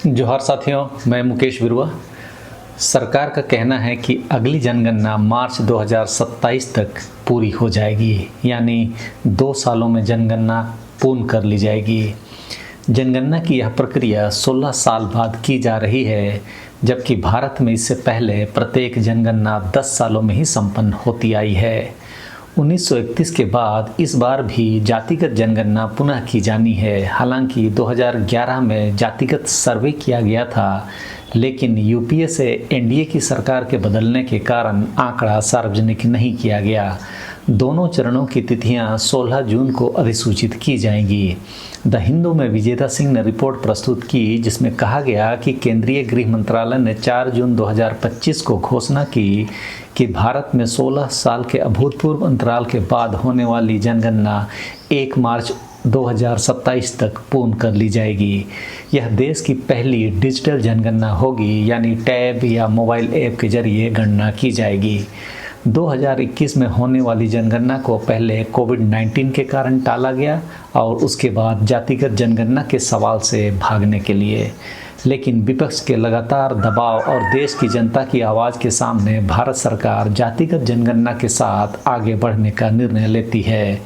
जोहार साथियों, मैं मुकेश बिरुआ। सरकार का कहना है कि अगली जनगणना मार्च 2027 तक पूरी हो जाएगी, यानी 2 सालों में जनगणना पूर्ण कर ली जाएगी। जनगणना की यह प्रक्रिया 16 साल बाद की जा रही है, जबकि भारत में इससे पहले प्रत्येक जनगणना 10 सालों में ही संपन्न होती आई है। 1931 के बाद इस बार भी जातिगत जनगणना पुनः की जानी है। हालांकि 2011 में जातिगत सर्वे किया गया था, लेकिन यूपीए से एनडीए की सरकार के बदलने के कारण आंकड़ा सार्वजनिक नहीं किया गया। दोनों चरणों की तिथियां 16 जून को अधिसूचित की जाएंगी। द हिंदू में विजेता सिंह ने रिपोर्ट प्रस्तुत की, जिसमें कहा गया कि केंद्रीय गृह मंत्रालय ने 4 जून 2025 को घोषणा की कि भारत में 16 साल के अभूतपूर्व अंतराल के बाद होने वाली जनगणना 1 मार्च 2027 तक पूर्ण कर ली जाएगी। यह देश की पहली डिजिटल जनगणना होगी, यानी टैब या मोबाइल ऐप के जरिए गणना की जाएगी। 2021 में होने वाली जनगणना को पहले कोविड-19 के कारण टाला गया और उसके बाद जातिगत जनगणना के सवाल से भागने के लिए। लेकिन विपक्ष के लगातार दबाव और देश की जनता की आवाज़ के सामने भारत सरकार जातिगत जनगणना के साथ आगे बढ़ने का निर्णय लेती है।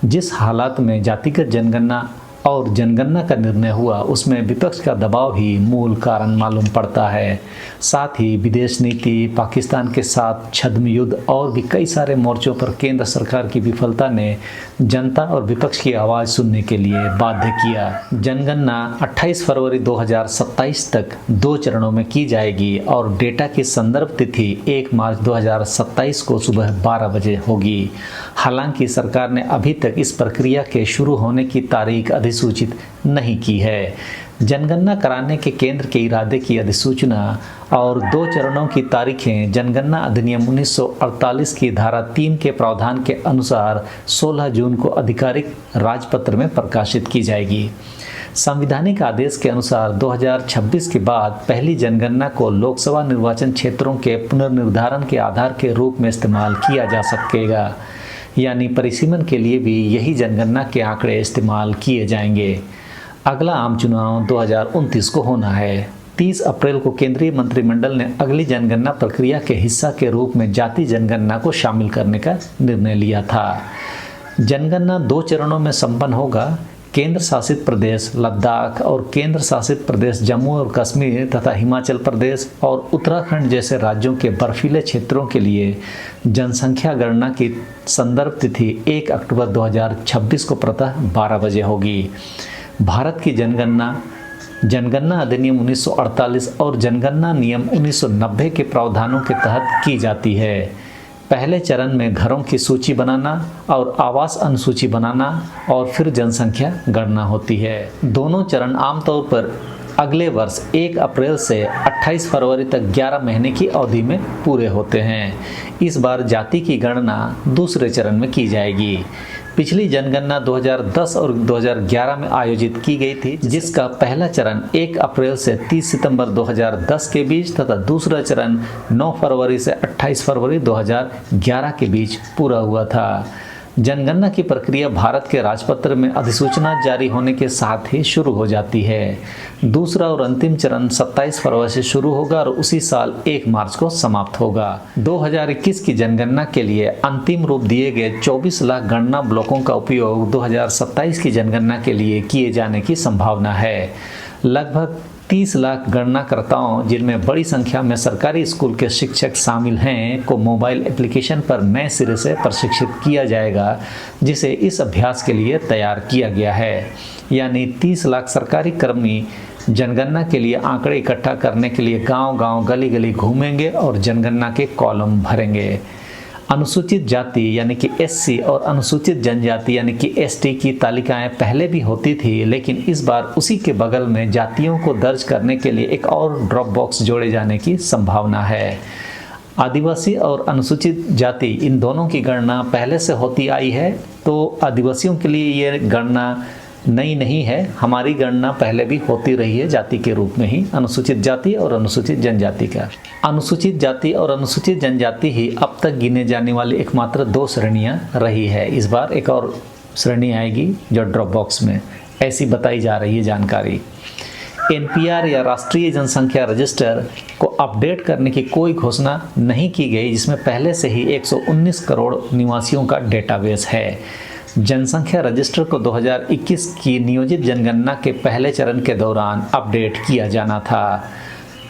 जिस हालात में जातिगत जनगणना और जनगणना का निर्णय हुआ, उसमें विपक्ष का दबाव ही मूल कारण मालूम पड़ता है। साथ ही विदेश नीति, पाकिस्तान के साथ छद्म युद्ध और भी कई सारे मोर्चों पर केंद्र सरकार की विफलता ने जनता और विपक्ष की आवाज़ सुनने के लिए बाध्य किया। जनगणना 28 फरवरी 2027 तक 2 चरणों में की जाएगी और डेटा की संदर्भ तिथि 1 मार्च 2027 को सुबह 12 बजे होगी। हालांकि सरकार ने अभी तक इस प्रक्रिया के शुरू होने की तारीख अधिसूचित नहीं की है। जनगणना कराने के केंद्र के इरादे की अधिसूचना और 2 चरणों की तारीखें जनगणना अधिनियम 1948 की धारा 3 के प्रावधान के अनुसार 16 जून को आधिकारिक राजपत्र में प्रकाशित की जाएगी। संवैधानिक आदेश के अनुसार 2026 के बाद पहली जनगणना को लोकसभा निर्वाचन क्षेत्रों के पुनर्निर्धारण के आधार के रूप में इस्तेमाल किया जा सकेगा, यानी परिसीमन के लिए भी यही जनगणना के आंकड़े इस्तेमाल किए जाएंगे। अगला आम चुनाव 2029 को होना है। 30 अप्रैल को केंद्रीय मंत्रिमंडल ने अगली जनगणना प्रक्रिया के हिस्सा के रूप में जाति जनगणना को शामिल करने का निर्णय लिया था। जनगणना 2 चरणों में संपन्न होगा। केंद्र शासित प्रदेश लद्दाख और केंद्र शासित प्रदेश जम्मू और कश्मीर तथा हिमाचल प्रदेश और उत्तराखंड जैसे राज्यों के बर्फीले क्षेत्रों के लिए जनसंख्या गणना की संदर्भ तिथि 1 अक्टूबर 2026 को प्रातः 12 बजे होगी। भारत की जनगणना अधिनियम 1948 और जनगणना नियम 1990 के प्रावधानों के तहत की जाती है। पहले चरण में घरों की सूची बनाना और आवास अनुसूची बनाना और फिर जनसंख्या गणना होती है। दोनों चरण आमतौर पर अगले वर्ष 1 अप्रैल से 28 फरवरी तक 11 महीने की अवधि में पूरे होते हैं। इस बार जाति की गणना दूसरे चरण में की जाएगी। पिछली जनगणना 2010 और 2011 में आयोजित की गई थी, जिसका पहला चरण 1 अप्रैल से 30 सितंबर 2010 के बीच तथा दूसरा चरण 9 फरवरी से 28 फरवरी 2011 के बीच पूरा हुआ था। जनगणना की प्रक्रिया भारत के राजपत्र में अधिसूचना जारी होने के साथ ही शुरू हो जाती है। दूसरा और अंतिम चरण 27 फरवरी से शुरू होगा और उसी साल 1 मार्च को समाप्त होगा। 2021 की जनगणना के लिए अंतिम रूप दिए गए 24 लाख गणना ब्लॉकों का उपयोग 2027 की जनगणना के लिए किए जाने की संभावना है। लगभग 30 लाख गणनाकर्ताओं, जिनमें बड़ी संख्या में सरकारी स्कूल के शिक्षक शामिल हैं, को मोबाइल एप्लीकेशन पर नए सिरे से प्रशिक्षित किया जाएगा, जिसे इस अभ्यास के लिए तैयार किया गया है। यानी 30 लाख सरकारी कर्मी जनगणना के लिए आंकड़े इकट्ठा करने के लिए गांव-गांव, गली-गली घूमेंगे और जनगणना के कॉलम भरेंगे। अनुसूचित जाति यानी कि एससी और अनुसूचित जनजाति यानी कि एसटी की तालिकाएं पहले भी होती थी, लेकिन इस बार उसी के बगल में जातियों को दर्ज करने के लिए एक और ड्रॉप बॉक्स जोड़े जाने की संभावना है। आदिवासी और अनुसूचित जाति इन दोनों की गणना पहले से होती आई है, तो आदिवासियों के लिए ये गणना नई नहीं है। हमारी गणना पहले भी होती रही है जाति के रूप में ही, अनुसूचित जाति और अनुसूचित जनजाति का। अनुसूचित जाति और अनुसूचित जनजाति ही अब तक गिने जाने वाली एकमात्र 2 श्रेणियां रही है। इस बार एक और श्रेणी आएगी जो ड्रॉप बॉक्स में, ऐसी बताई जा रही है जानकारी। एनपीआर या राष्ट्रीय जनसंख्या रजिस्टर को अपडेट करने की कोई घोषणा नहीं की गई, जिसमें पहले से ही 119 करोड़ निवासियों का डेटाबेस है। जनसंख्या रजिस्टर को 2021 की नियोजित जनगणना के पहले चरण के दौरान अपडेट किया जाना था।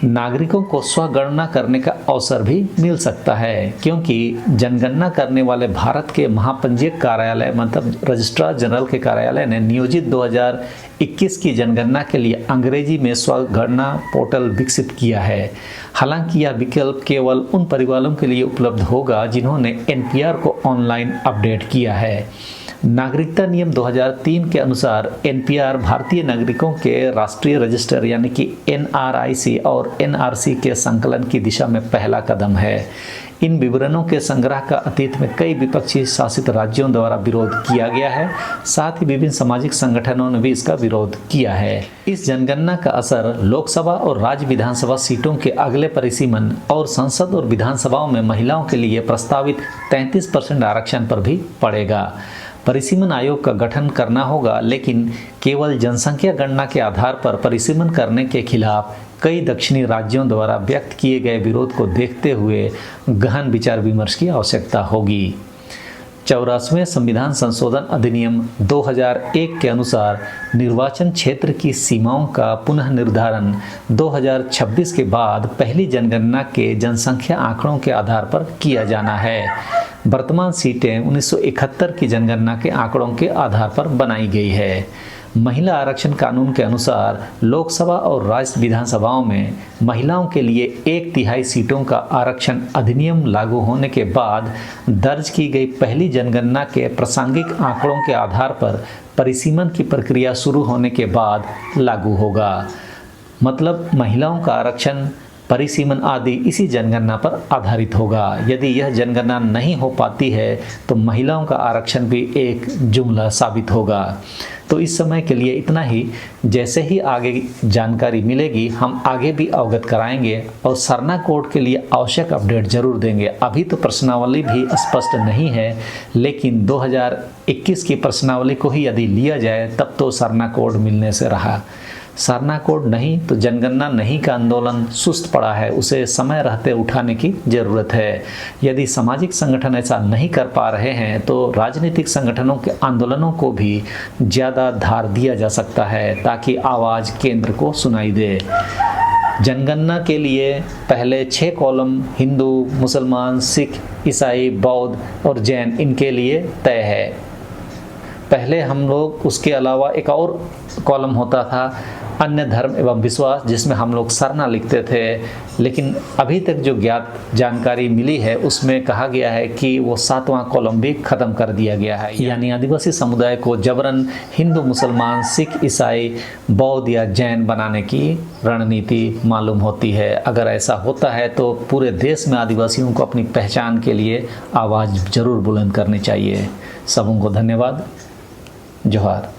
नागरिकों को स्वगणना करने का अवसर भी मिल सकता है, क्योंकि जनगणना करने वाले भारत के महापंजीयक कार्यालय मतलब रजिस्ट्रार जनरल के कार्यालय ने नियोजित 2021 की जनगणना के लिए अंग्रेजी में स्वगणना पोर्टल विकसित किया है। हालांकि यह विकल्प केवल उन परिवारों के लिए उपलब्ध होगा जिन्होंने एनपीआर को ऑनलाइन अपडेट किया है। नागरिकता नियम 2003 के अनुसार एनपीआर भारतीय नागरिकों के राष्ट्रीय रजिस्टर यानी कि एनआरआईसी और एनआरसी के संकलन की दिशा में पहला कदम है। इन विवरणों के संग्रह का अतीत में कई विपक्षी शासित राज्यों द्वारा विरोध किया गया है। साथ ही विभिन्न सामाजिक संगठनों ने भी इसका विरोध किया है। इस जनगणना का असर लोकसभा और राज्य विधानसभा सीटों के अगले परिसीमन और संसद और विधानसभाओं में महिलाओं के लिए प्रस्तावित 33% आरक्षण पर भी पड़ेगा। परिसीमन आयोग का गठन करना होगा, लेकिन केवल जनसंख्या गणना के आधार पर परिसीमन करने के खिलाफ कई दक्षिणी राज्यों द्वारा व्यक्त किए गए विरोध को देखते हुए गहन विचार विमर्श की आवश्यकता होगी। 84वें संविधान संशोधन अधिनियम 2001 के अनुसार निर्वाचन क्षेत्र की सीमाओं का पुनः निर्धारण 2026 के बाद पहली जनगणना के जनसंख्या आंकड़ों के आधार पर किया जाना है। वर्तमान सीटें 1971 की जनगणना के आंकड़ों के आधार पर बनाई गई है। महिला आरक्षण कानून के अनुसार लोकसभा और राज्य विधानसभाओं में महिलाओं के लिए 1/3 सीटों का आरक्षण अधिनियम लागू होने के बाद दर्ज की गई पहली जनगणना के प्रासंगिक आंकड़ों के आधार पर परिसीमन की प्रक्रिया शुरू होने के बाद लागू होगा। मतलब महिलाओं का आरक्षण, परिसीमन आदि इसी जनगणना पर आधारित होगा। यदि यह जनगणना नहीं हो पाती है तो महिलाओं का आरक्षण भी एक जुमला साबित होगा। तो इस समय के लिए इतना ही। जैसे ही आगे जानकारी मिलेगी हम आगे भी अवगत कराएंगे और सरना कोड के लिए आवश्यक अपडेट जरूर देंगे। अभी तो प्रश्नावली भी स्पष्ट नहीं है, लेकिन 2021 की प्रश्नावली को ही यदि लिया जाए तब तो सरना कोड मिलने से रहा। सरना कोड नहीं तो जनगणना नहीं का आंदोलन सुस्त पड़ा है, उसे समय रहते उठाने की जरूरत है। यदि सामाजिक संगठन ऐसा नहीं कर पा रहे हैं तो राजनीतिक संगठनों के आंदोलनों को भी ज़्यादा धार दिया जा सकता है, ताकि आवाज़ केंद्र को सुनाई दे। जनगणना के लिए पहले 6 कॉलम हिंदू, मुसलमान, सिख, ईसाई, बौद्ध और जैन इनके लिए तय है। पहले हम लोग उसके अलावा एक और कॉलम होता था अन्य धर्म एवं विश्वास, जिसमें हम लोग सरना लिखते थे, लेकिन अभी तक जो ज्ञात जानकारी मिली है उसमें कहा गया है कि वो 7वां कॉलम भी खत्म कर दिया गया है। यानी आदिवासी समुदाय को जबरन हिंदू, मुसलमान, सिख, ईसाई, बौद्ध या जैन बनाने की रणनीति मालूम होती है। अगर ऐसा होता है तो पूरे देश में आदिवासियों को अपनी पहचान के लिए आवाज़ जरूर बुलंद करनी चाहिए। सबों को धन्यवाद। जोहार।